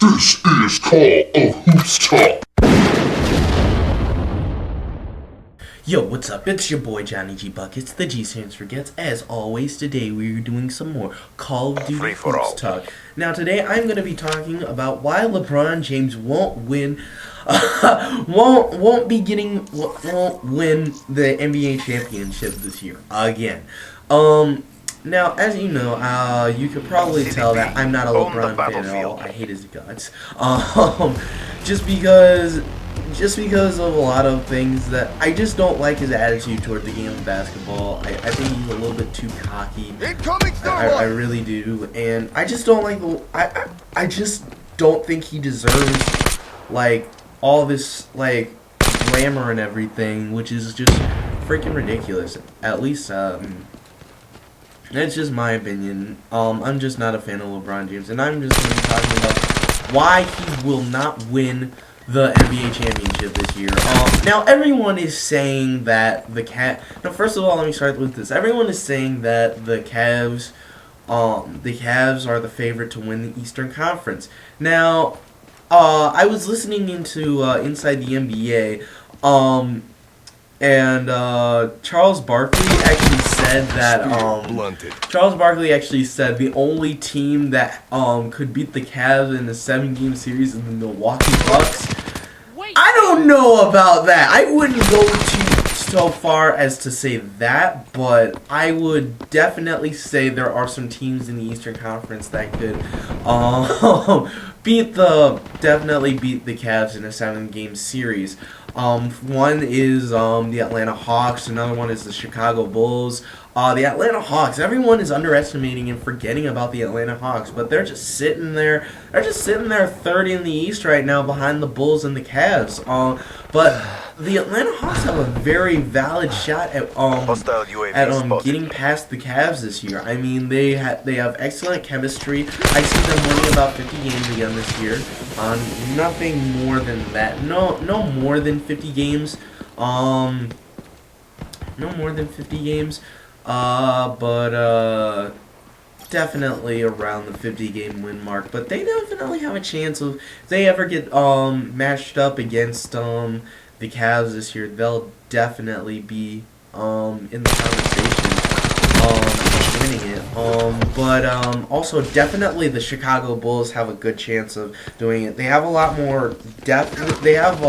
This is called a Hoopstalk. Yo, what's up? It's your boy Johnny G Buckets, the G stands for Gets. As always, today we're doing some more Call of Duty Hoopstalk. Now today I'm going to be talking about why LeBron James won't win the NBA championship this year again. Now, as you know, you could probably tell that I'm not a LeBron fan at all. I hate his guts. Just because of a lot of things that I just don't like his attitude toward the game of basketball. I think he's a little bit too cocky. I really do, and I just don't like I just don't think he deserves like all this like glamour and everything, which is just freaking ridiculous. At least that's just my opinion. I'm just not a fan of LeBron James, and I'm just going to be talking about why he will not win the NBA championship this year. Now everyone is saying that Now, first of all, let me start with this. Everyone is saying that the Cavs are the favorite to win the Eastern Conference. Now, I was listening into Inside the NBA, and Charles Barkley actually said that the only team that could beat the Cavs in a 7-game series is the Milwaukee Bucks. I don't know about that. I wouldn't go so far as to say that, but I would definitely say there are some teams in the Eastern Conference that could definitely beat the Cavs in a 7-game series. One is the Atlanta Hawks. Another one is the Chicago Bulls. The Atlanta Hawks. Everyone is underestimating and forgetting about the Atlanta Hawks, but they're just sitting there. They're just sitting there third in the East right now, behind the Bulls and the Cavs. But the Atlanta Hawks have a very valid shot at getting past the Cavs this year. I mean, they have excellent chemistry. I see them winning about 50 games again this year. Nothing more than that. No more than 50 games. No more than 50 games. But definitely around the 50-game win mark. But they definitely have a chance of, if they ever get matched up against the Cavs this year, they'll definitely be in the conversation of winning it. But also definitely the Chicago Bulls have a good chance of doing it. They have a lot more depth. They have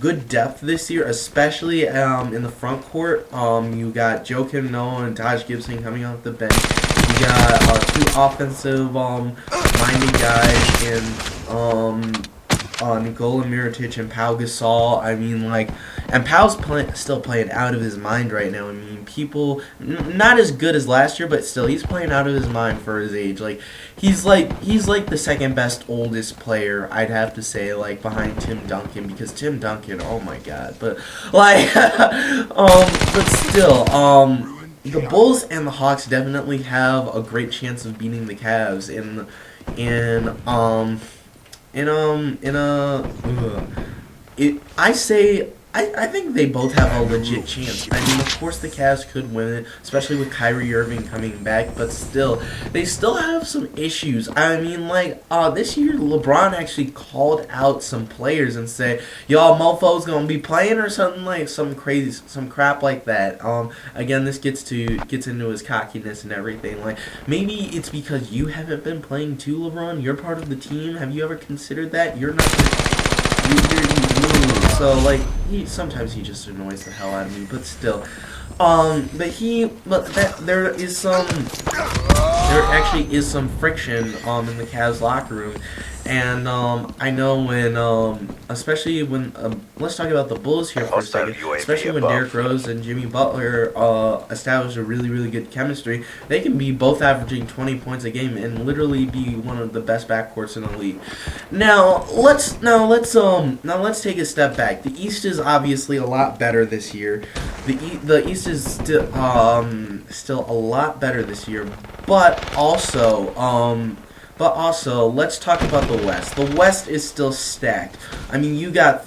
good depth this year, especially in the front court. You got Joakim Noah and Taj Gibson coming off the bench. You got two offensive-minded guys in Nikola Mirotic and Pau Gasol. I mean, and Pau's still playing out of his mind right now. I mean, not as good as last year, but still, he's playing out of his mind for his age. He's like the second best oldest player, I'd have to say, behind Tim Duncan, because Tim Duncan, oh my god. But but still, the Bulls and the Hawks definitely have a great chance of beating the Cavs I think they both have a legit chance. I mean, of course the Cavs could win it, especially with Kyrie Irving coming back, but still, they still have some issues. I mean, this year LeBron actually called out some players and said, y'all mofos gonna be playing or something, some crap like that. Again, this gets into his cockiness and everything. Maybe it's because you haven't been playing too, LeBron. You're part of the team. Have you ever considered that? You're not so sometimes he just annoys the hell out of me, but still, there actually is some friction in the Cavs locker room, and I know when especially when let's talk about the Bulls here for a second, especially when Derrick Rose and Jimmy Butler establish a really good chemistry. They can be both averaging 20 points a game and literally be one of the best backcourts in the league. Now let's take a step back. The East is obviously a lot better this year. The East is still a lot better this year, but also let's talk about the West. The West is still stacked. I mean, you got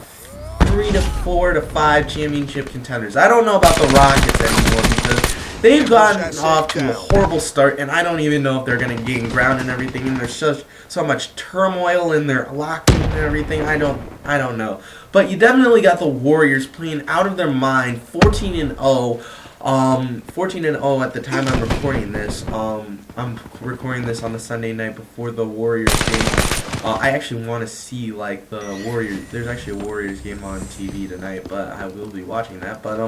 3 to 4 to 5 championship contenders. I don't know about the Rockets anymore because they've gotten off to a horrible start, and I don't even know if they're going to gain ground and everything. And there's so much turmoil in their locker room and everything. I don't know. But you definitely got the Warriors playing out of their mind, 14-0. 14-0 at the time I'm recording this. I'm recording this on the Sunday night before the Warriors game. I actually want to see like the Warriors. There's actually a Warriors game on TV tonight, but I will be watching that. But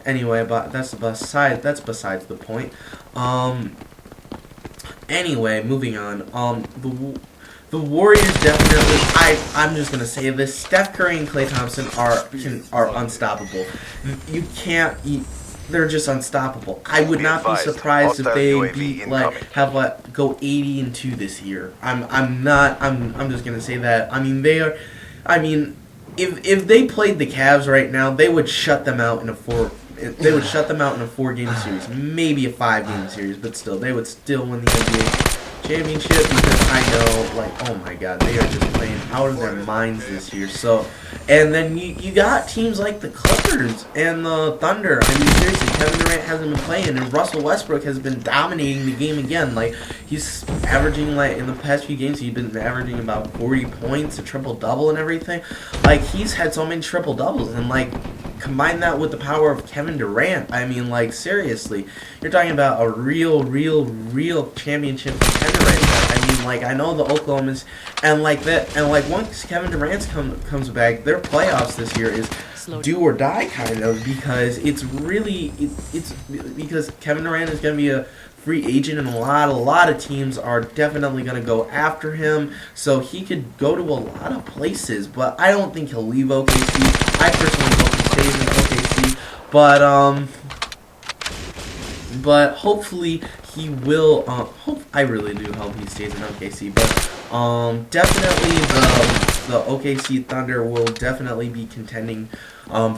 anyway, but that's besides the point. Anyway, moving on. The Warriors definitely. I'm just gonna say this: Steph Curry and Klay Thompson are unstoppable. You can't. They're just unstoppable. I would not be surprised if they go 80-2 this year. I'm just gonna say that. I mean they are. I mean, if they played the Cavs right now, they would shut them out in a 4-game series, maybe a 5-game series, but still, they would still win the NBA championship because I know, like, oh my God, they are just playing out of their minds this year. So, and then you got teams like the Clippers and the Thunder. I mean, seriously, Kevin Durant hasn't been playing, and Russell Westbrook has been dominating the game again. Like, he's averaging, like, in the past few games, he's been averaging about 40 points, a triple-double and everything. Like, he's had so many triple-doubles, and, like, combine that with the power of Kevin Durant. I mean, like, seriously, you're talking about a real championship contender right now. I mean, like, I know the Oklahoma's, and like that, and like once Kevin Durant comes back, their playoffs this year is do or die kind of, because it's because Kevin Durant is going to be a free agent, and a lot of teams are definitely going to go after him, so he could go to a lot of places, but I don't think he'll leave OKC. I personally hope he stays in OKC, but hopefully he will. I really do hope he stays in OKC, but definitely the OKC Thunder will definitely be contending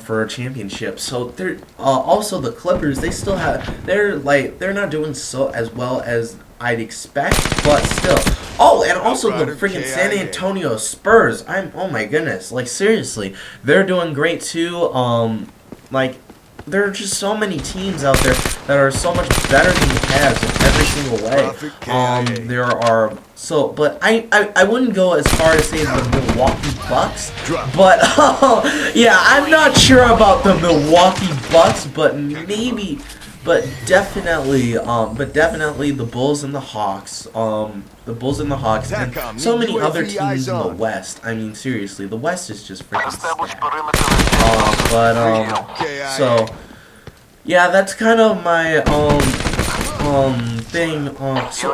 for a championship. So they're also the Clippers. They still they're not doing so as well as I'd expect, but still. Oh, and also the freaking San Antonio Spurs. Oh my goodness, like seriously, they're doing great too. Like, there are just so many teams out there that are so much better than the Cavs in every single way. There are but I wouldn't go as far as say the Milwaukee Bucks, but yeah, I'm not sure about the Milwaukee Bucks, but maybe. But definitely the Bulls and the Hawks, and so many other teams in the West. I mean, seriously, the West is just freaking stacked. So yeah, that's kind of my thing. So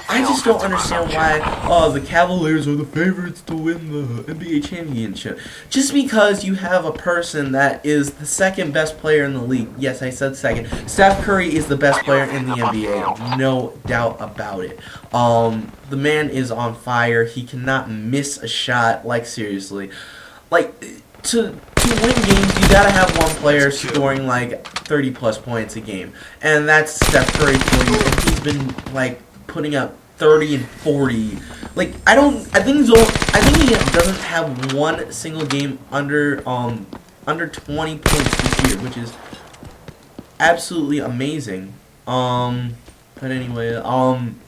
I just don't understand why the Cavaliers are the favorites to win the NBA championship. Just because you have a person that is the second best player in the league. Yes, I said second. Steph Curry is the best player in the NBA. No doubt about it. The man is on fire. He cannot miss a shot. Like, seriously. Like, to win games, you gotta have one player scoring like 30+ points a game, and that's Steph Curry for you. And he's been like putting up 30 and 40. Like, I think he doesn't have one single game under 20 points this year, which is absolutely amazing. But anyway, I'm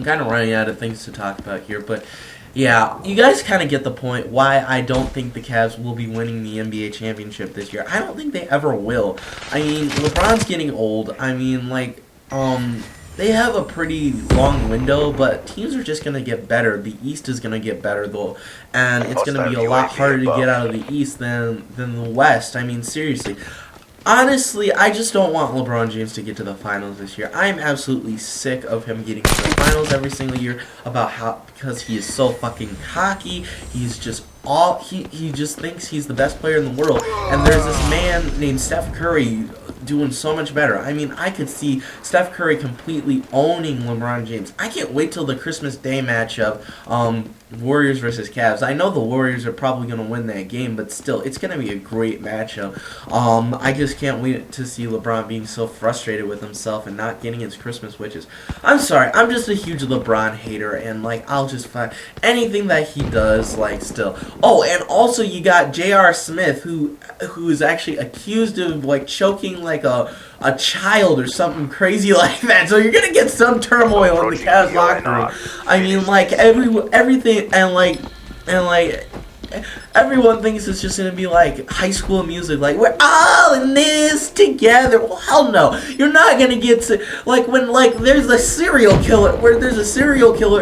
kind of running out of things to talk about here, but. Yeah, you guys kind of get the point why I don't think the Cavs will be winning the NBA championship this year. I don't think they ever will. I mean, LeBron's getting old. I mean, like, they have a pretty long window, but teams are just going to get better. The East is going to get better, though, and it's going to be a lot harder to get out of the East than the West. I mean, seriously. Honestly, I just don't want LeBron James to get to the finals this year. I am absolutely sick of him getting to the finals every single year because he is so fucking cocky. He's just he just thinks he's the best player in the world. And there's this man named Steph Curry doing so much better. I mean, I could see Steph Curry completely owning LeBron James. I can't wait till the Christmas Day matchup, Warriors versus Cavs. I know the Warriors are probably going to win that game, but still, it's going to be a great matchup. I just can't wait to see LeBron being so frustrated with himself and not getting his Christmas wishes. I'm sorry, I'm just a huge LeBron hater, and, like, I'll just find anything that he does, like, still. Oh, and also you got J.R. Smith, who is actually accused of, like, choking, like, like a child or something crazy like that. So you're gonna get some turmoil in the Cavs locker room. I mean, like everything and like everyone thinks it's just gonna be like high school music, like we're all in this together. Well, hell no, you're not gonna get to like when like there's a serial killer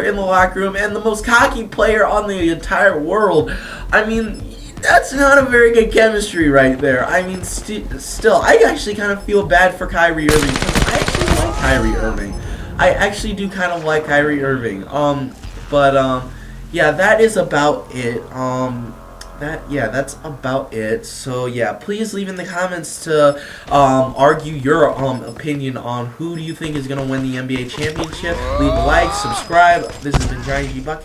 in the locker room and the most cocky player on the entire world. I mean, that's not a very good chemistry right there. I mean, still, I actually kind of feel bad for Kyrie Irving because I actually like Kyrie Irving. I actually do kind of like Kyrie Irving. Yeah, that is about it. That's about it. So yeah, please leave in the comments to argue your opinion on who do you think is gonna win the NBA championship. Leave a like, subscribe. This has been Giant G Bucket.